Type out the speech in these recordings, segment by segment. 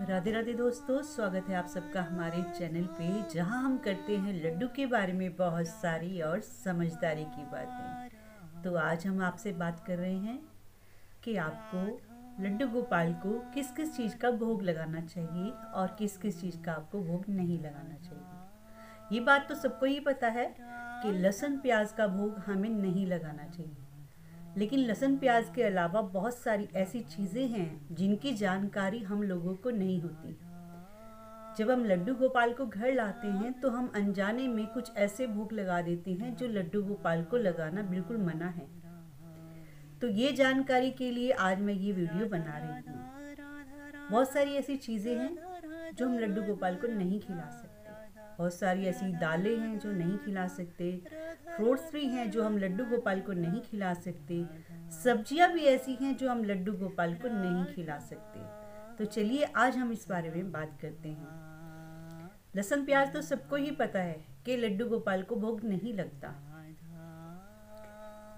राधे राधे दोस्तों, स्वागत है आप सबका हमारे चैनल पे, जहां हम करते हैं लड्डू के बारे में बहुत सारी और समझदारी की बातें। तो आज हम आपसे बात कर रहे हैं कि आपको लड्डू गोपाल को किस किस चीज़ का भोग लगाना चाहिए और किस किस चीज़ का आपको भोग नहीं लगाना चाहिए। ये बात तो सबको ही पता है कि लहसुन प्याज का भोग हमें नहीं लगाना चाहिए, लेकिन लहसुन प्याज के अलावा बहुत सारी ऐसी चीज़ें हैं जिनकी जानकारी हम लोगों को नहीं होती। जब हम लड्डू गोपाल को घर लाते हैं तो हम अनजाने में कुछ ऐसे भोग लगा देते हैं जो लड्डू गोपाल को लगाना बिल्कुल मना है। तो ये जानकारी के लिए आज मैं ये वीडियो बना रही हूँ। बहुत सारी ऐसी चीज़ें हैं जो हम लड्डू गोपाल को नहीं खिला सकते, बहुत सारी ऐसी दालें हैं जो नहीं खिला सकते, फ्रूट्स भी हैं जो हम लड्डू गोपाल को नहीं खिला सकते, सब्जियां भी ऐसी हैं जो हम लड्डू गोपाल को नहीं खिला सकते। तो चलिए आज हम इस बारे में बात करते हैं। लहसुन प्याज तो सबको ही पता है कि लड्डू गोपाल को भोग नहीं लगता।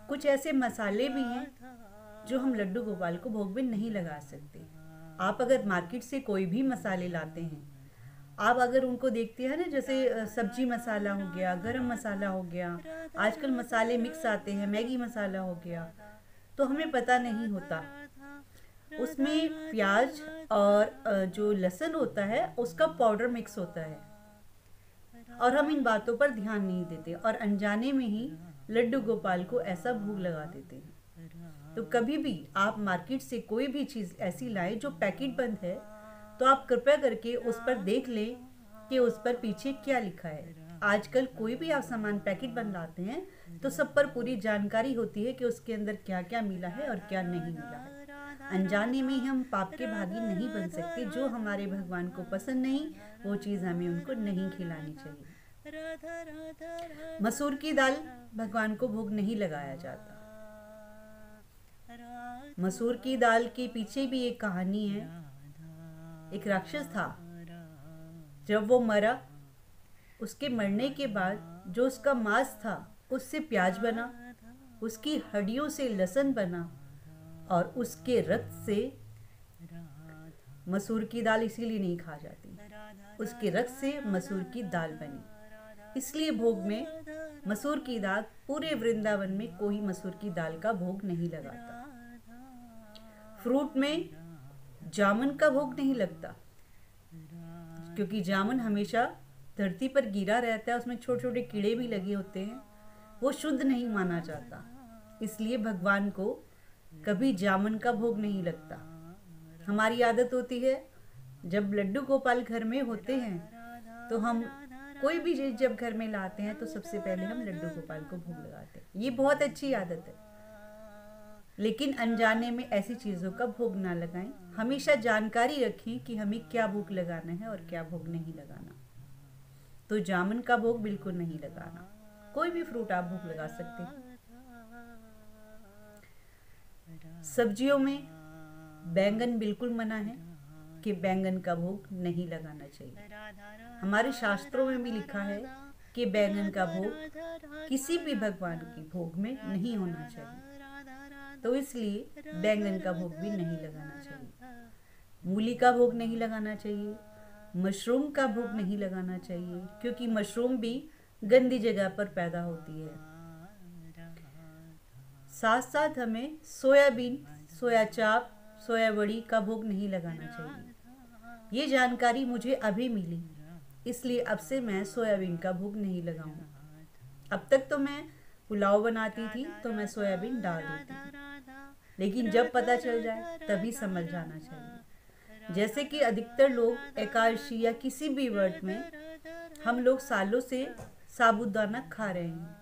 कुछ ऐसे मसाले भी हैं जो हम लड्डू गोपाल को भोग में नहीं लगा सकते। आप अगर मार्केट से कोई भी मसाले लाते हैं, आप अगर उनको देखते हैं ना, जैसे सब्जी मसाला हो गया, गरम मसाला हो गया, आजकल मसाले मिक्स आते हैं, मैगी मसाला हो गया, तो हमें पता नहीं होता उसमें प्याज और जो लहसुन होता है उसका पाउडर मिक्स होता है, और हम इन बातों पर ध्यान नहीं देते और अनजाने में ही लड्डू गोपाल को ऐसा भोग लगा देते हैं। तो कभी भी आप मार्केट से कोई भी चीज़ ऐसी लाएं जो पैकेट बंद है, तो आप कृपया करके उस पर देख लें कि उस पर पीछे क्या लिखा है। आजकल कोई भी आप सामान पैकेट बंद लाते हैं तो सब पर पूरी जानकारी होती है कि उसके अंदर क्या क्या मिला है और क्या नहीं मिला है। अनजाने में हम पाप के भागी नहीं बन सकते। जो हमारे भगवान को पसंद नहीं, वो चीज़ हमें उनको नहीं खिलानी चाहिए। मसूर की दाल भगवान को भोग नहीं लगाया जाता। मसूर की दाल के पीछे भी एक कहानी है। एक राक्षस था, जब वो मरा, उसके मरने के बाद जो उसका मांस था उससे प्याज बना, उसकी हड्डियों से लहसुन बना, और उसके रक्त से मसूर की दाल इसीलिए नहीं खा जाती, उसके रक्त से मसूर की दाल बनी। इसलिए भोग में मसूर की दाल, पूरे वृंदावन में कोई मसूर की दाल का भोग नहीं लगाता। फ्रूट में जामुन का भोग नहीं लगता, क्योंकि जामुन हमेशा धरती पर गिरा रहता है, उसमें छोटे छोटे कीड़े भी लगे होते हैं, वो शुद्ध नहीं माना जाता। इसलिए भगवान को कभी जामुन का भोग नहीं लगता। हमारी आदत होती है, जब लड्डू गोपाल घर में होते हैं तो हम कोई भी चीज़ जब घर में लाते हैं तो सबसे पहले हम लड्डू गोपाल को भोग लगाते हैं। ये बहुत अच्छी आदत है, लेकिन अनजाने में ऐसी चीज़ों का भोग ना लगाएं। हमेशा जानकारी रखें कि हमें क्या भोग लगाना है और क्या भोग नहीं लगाना। तो जामुन का भोग बिल्कुल नहीं लगाना। कोई भी फ्रूट आप भोग लगा सकते हैं। सब्जियों में बैंगन बिल्कुल मना है कि बैंगन का भोग नहीं लगाना चाहिए। हमारे शास्त्रों में भी लिखा है कि बैंगन का भोग किसी भी भगवान के भोग में नहीं होना चाहिए, तो इसलिए बैंगन का भोग भी नहीं लगाना चाहिए। मूली का भोग नहीं लगाना चाहिए, मशरूम का भोग नहीं लगाना चाहिए, क्योंकि मशरूम भी गंदी जगह पर पैदा होती है। साथ साथ हमें सोयाबीन, सोया चाप, सोया बड़ी का भोग नहीं लगाना चाहिए। ये जानकारी मुझे अभी मिली, इसलिए अब से मैं सोयाबीन का भोग नहीं लगाऊंगा। अब तक तो मैं पुलाव बनाती थी तो मैं सोयाबीन डाल देती थी, लेकिन जब पता चल जाए तभी समझ जाना चाहिए। जैसे कि अधिकतर लोग एकादशी या किसी भी व्रत में हम लोग सालों से साबूदाना खा रहे हैं,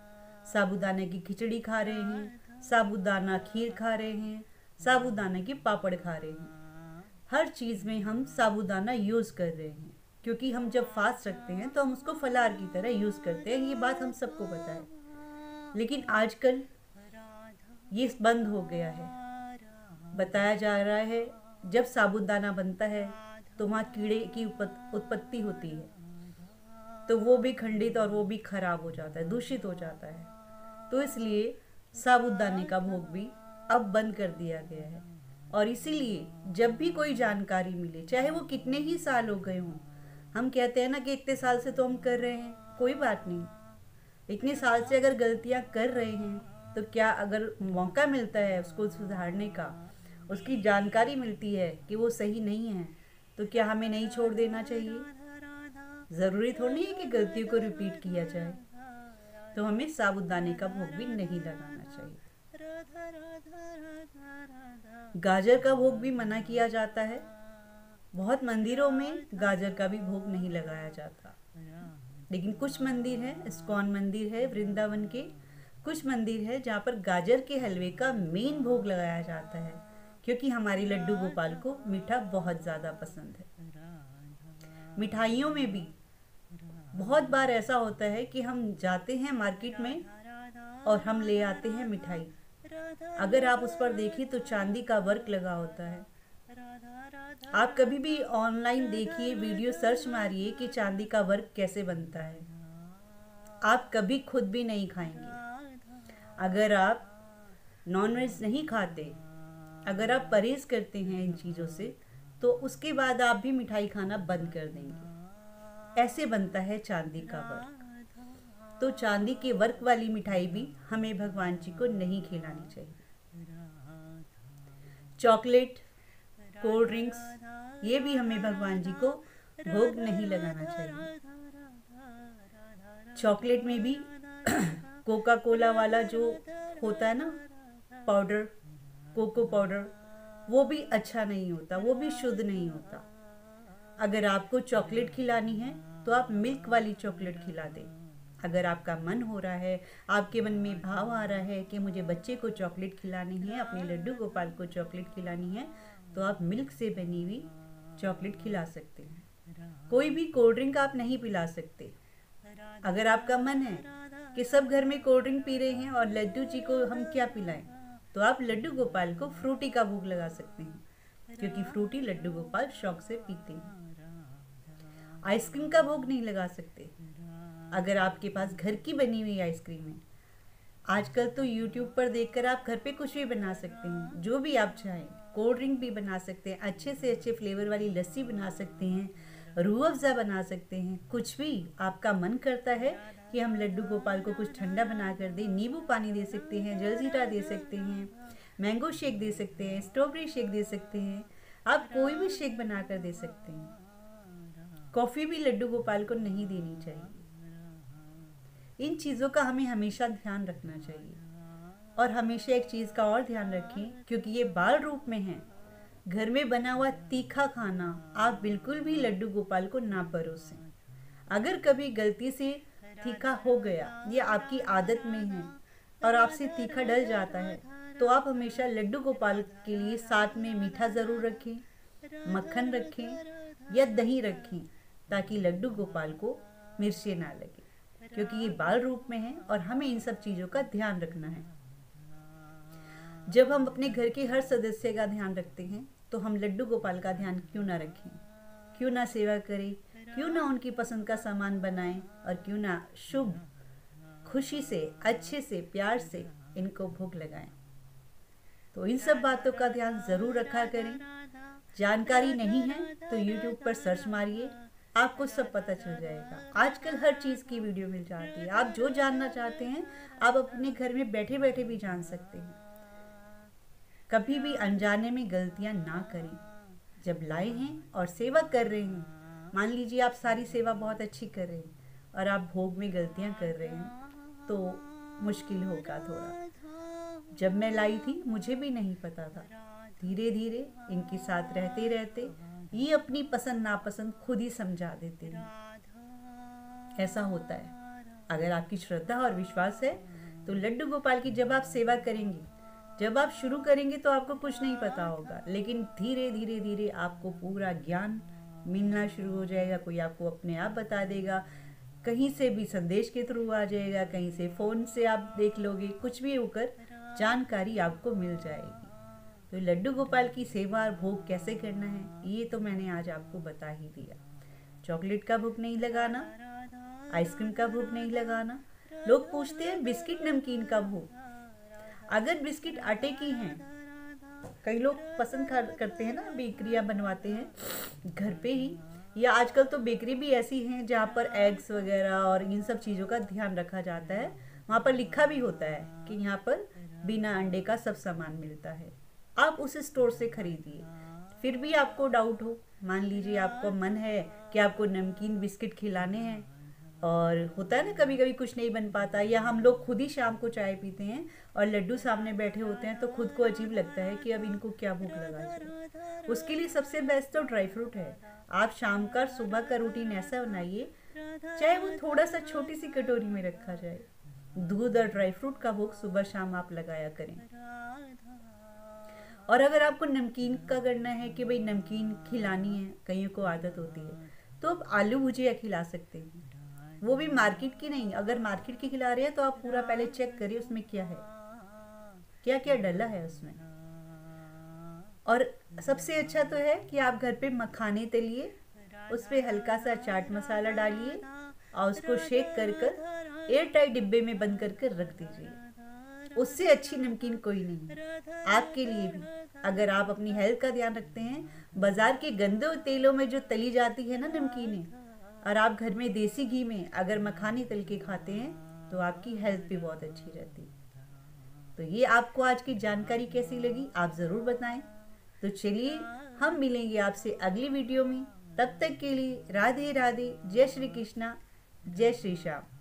साबूदाने की खिचड़ी खा रहे हैं, साबूदाना खीर खा रहे हैं, साबूदाने की पापड़ खा रहे हैं। हर चीज़ में हम साबूदाना यूज़ कर रहे हैं, क्योंकि हम जब फास्ट रखते हैं तो हम उसको फलाहार की तरह यूज़ करते हैं। ये बात हम सबको पता है, लेकिन आजकल ये बंद हो गया है। बताया जा रहा है जब साबूदाना बनता है तो वहाँ कीड़े की उत्पत्ति होती है, तो वो भी खंडित और वो भी खराब हो जाता है, दूषित हो जाता है। तो इसलिए साबूदाने का भोग भी अब बंद कर दिया गया है। और इसीलिए जब भी कोई जानकारी मिले, चाहे वो कितने ही साल हो गए हों, हम कहते हैं ना कि इतने साल से तो हम कर रहे हैं, कोई बात नहीं। इतने साल से अगर गलतियां कर रहे हैं तो क्या अगर मौका मिलता है उसको सुधारने का, उसकी जानकारी मिलती है कि वो सही नहीं है, तो क्या हमें नहीं छोड़ देना चाहिए? ज़रूरी थोड़ी है कि गलतियों को रिपीट किया जाए। तो हमें साबूदाने का भोग भी नहीं लगाना चाहिए। गाजर का भोग भी मना किया जाता है। बहुत मंदिरों में गाजर का भी भोग नहीं लगाया जाता, लेकिन कुछ मंदिर है, इस्कॉन मंदिर है वृंदावन के, कुछ मंदिर है जहाँ पर गाजर के हलवे का मेन भोग लगाया जाता है, क्योंकि हमारी लड्डू गोपाल को मीठा बहुत ज़्यादा पसंद है। मिठाइयों में भी बहुत बार ऐसा होता है कि हम जाते हैं मार्केट में और हम ले आते हैं मिठाई। अगर आप उस पर देखें तो चांदी का वर्क लगा होता है। आप कभी भी ऑनलाइन देखिए, वीडियो सर्च मारिए कि चांदी का वर्क कैसे बनता है, आप कभी खुद भी नहीं खाएंगे। अगर आप नॉनवेज नहीं खाते, अगर आप परहेज करते हैं इन चीज़ों से, तो उसके बाद आप भी मिठाई खाना बंद कर देंगे। ऐसे बनता है चांदी का वर्क। तो चांदी के वर्क वाली मिठाई भी हमें भगवान जी को नहीं खिलानी चाहिए। चॉकलेट, कोल्ड ड्रिंक्स, ये भी हमें भगवान जी को भोग नहीं लगाना चाहिए। चॉकलेट में भी कोका कोला वाला जो होता है ना पाउडर, कोको पाउडर, वो भी अच्छा नहीं होता, वो भी शुद्ध नहीं होता। अगर आपको चॉकलेट खिलानी है तो आप मिल्क वाली चॉकलेट खिला दें। अगर आपका मन हो रहा है, आपके मन में भाव आ रहा है कि मुझे बच्चे को चॉकलेट खिलानी है, अपने लड्डू गोपाल को चॉकलेट खिलानी है, तो आप मिल्क से बनी हुई चॉकलेट खिला सकते हैं। कोई भी कोल्ड ड्रिंक आप नहीं पिला सकते। अगर आपका मन है कि सब घर में कोल्ड ड्रिंक पी रहे हैं और लड्डू जी को हम क्या पिलाएं, तो आप लड्डू गोपाल को फ्रूटी का भोग लगा सकते हैं, क्योंकि फ्रूटी लड्डू गोपाल शौक से पीते हैं। आइसक्रीम का भोग नहीं लगा सकते। अगर आपके पास घर की बनी हुई आइसक्रीम है, आजकल तो YouTube पर देखकर आप घर पे कुछ भी बना सकते हैं, जो भी आप चाहें। कोल्ड ड्रिंक भी बना सकते हैं, अच्छे से अच्छे फ्लेवर वाली लस्सी बना सकते हैं, रूह अफ़ज़ा बना सकते हैं। कुछ भी आपका मन करता है कि हम लड्डू गोपाल को कुछ ठंडा बना कर दें, नींबू पानी दे सकते हैं, जलजीरा दे सकते हैं, मैंगो शेक दे सकते हैं, स्ट्रॉबेरी शेक दे सकते हैं, आप कोई भी शेक बना कर दे सकते हैं। कॉफ़ी भी लड्डू गोपाल को नहीं देनी चाहिए। इन चीज़ों का हमें हमेशा ध्यान रखना चाहिए। और हमेशा एक चीज़ का और ध्यान रखें, क्योंकि ये बाल रूप में है, घर में बना हुआ तीखा खाना आप बिल्कुल भी लड्डू गोपाल को ना परोसें। अगर कभी गलती से तीखा हो गया या आपकी आदत में है और आपसे तीखा डल जाता है, तो आप हमेशा लड्डू गोपाल के लिए साथ में मीठा ज़रूर रखें, मक्खन रखें या दही रखें, ताकि लड्डू गोपाल को मिर्चें ना लगे, क्योंकि ये बाल रूप में है और हमें इन सब चीज़ों का ध्यान रखना है। जब हम अपने घर के हर सदस्य का ध्यान रखते हैं, तो हम लड्डू गोपाल का ध्यान क्यों ना रखें, क्यों ना सेवा करें, क्यों ना उनकी पसंद का सामान बनाएं और क्यों ना शुभ खुशी से, अच्छे से, प्यार से इनको भोग लगाएं। तो इन सब बातों का ध्यान ज़रूर रखा करें। जानकारी नहीं है तो YouTube पर सर्च मारिए, आपको सब पता चल जाएगा। आजकल हर चीज़ की वीडियो मिल जाती है। आप जो जानना चाहते हैं आप अपने घर में बैठे बैठे भी जान सकते हैं। कभी भी अनजाने में गलतियां ना करें। जब लाए हैं और सेवा कर रहे हैं, मान लीजिए आप सारी सेवा बहुत अच्छी कर रहे हैं और आप भोग में गलतियां कर रहे हैं, तो मुश्किल होगा थोड़ा। जब मैं लाई थी मुझे भी नहीं पता था, धीरे धीरे इनके साथ रहते रहते ये अपनी पसंद नापसंद खुद ही समझा देते हैं। ऐसा होता है। अगर आपकी श्रद्धा और विश्वास है तो लड्डू गोपाल की जब आप सेवा करेंगे, जब आप शुरू करेंगे तो आपको कुछ नहीं पता होगा, लेकिन धीरे धीरे धीरे आपको पूरा ज्ञान मिलना शुरू हो जाएगा। कोई आपको अपने आप बता देगा, कहीं से भी संदेश के थ्रू आ जाएगा, कहीं से फ़ोन से आप देख लोगे, कुछ भी होकर जानकारी आपको मिल जाएगी। तो लड्डू गोपाल की सेवा और भोग कैसे करना है ये तो मैंने आज आपको बता ही दिया। चॉकलेट का भोग नहीं लगाना, आइसक्रीम का भोग नहीं लगाना। लोग पूछते हैं बिस्किट नमकीन का भोग। अगर बिस्किट आटे की हैं, कई लोग पसंद करते हैं ना, बेकरियां बनवाते हैं घर पे ही, या आजकल तो बेकरी भी ऐसी हैं जहाँ पर एग्स वगैरह और इन सब चीज़ों का ध्यान रखा जाता है। वहाँ पर लिखा भी होता है कि यहाँ पर बिना अंडे का सब सामान मिलता है, आप उस स्टोर से खरीदिए। फिर भी आपको डाउट हो, मान लीजिए आपको मन है कि आपको नमकीन बिस्किट खिलाने हैं, और होता है ना कभी कभी कुछ नहीं बन पाता, या हम लोग खुद ही शाम को चाय पीते हैं और लड्डू सामने बैठे होते हैं तो खुद को अजीब लगता है कि अब इनको क्या भूख लगा जाए। उसके लिए सबसे बेस्ट तो ड्राई फ्रूट है। आप शाम का सुबह का रूटीन ऐसा बनाइए, चाहे वो थोड़ा सा छोटी सी कटोरी में रखा जाए, दूध और ड्राई फ्रूट का भोग सुबह शाम आप लगाया करें। और अगर आपको नमकीन का करना है कि भाई नमकीन खिलानी है, कईयों को आदत होती है, तो आप आलू भुजिया खिला सकते हैं, वो भी मार्केट की नहीं। अगर मार्केट की खिला रहे हैं तो आप पूरा पहले चेक करिए उसमें क्या है, क्या क्या डला है उसमें। और सबसे अच्छा तो है कि आप घर पे मखाने तलिए, उस पर हल्का सा चाट मसाला डालिए और उसको शेक कर कर एयर टाइट डिब्बे में बंद करके रख दीजिए। उससे अच्छी नमकीन कोई नहीं। आपके लिए भी, अगर आप अपनी हेल्थ का ध्यान रखते हैं, बाजार के गंदे तेलों में जो तली जाती है ना नमकीनें, और आप घर में देसी घी में अगर मखाने तल के खाते हैं तो आपकी हेल्थ भी बहुत अच्छी रहती है। तो ये आपको आज की जानकारी कैसी लगी आप ज़रूर बताएं। तो चलिए हम मिलेंगे आपसे अगली वीडियो में, तब तक के लिए राधे राधे, जय श्री कृष्णा, जय श्री श्याम।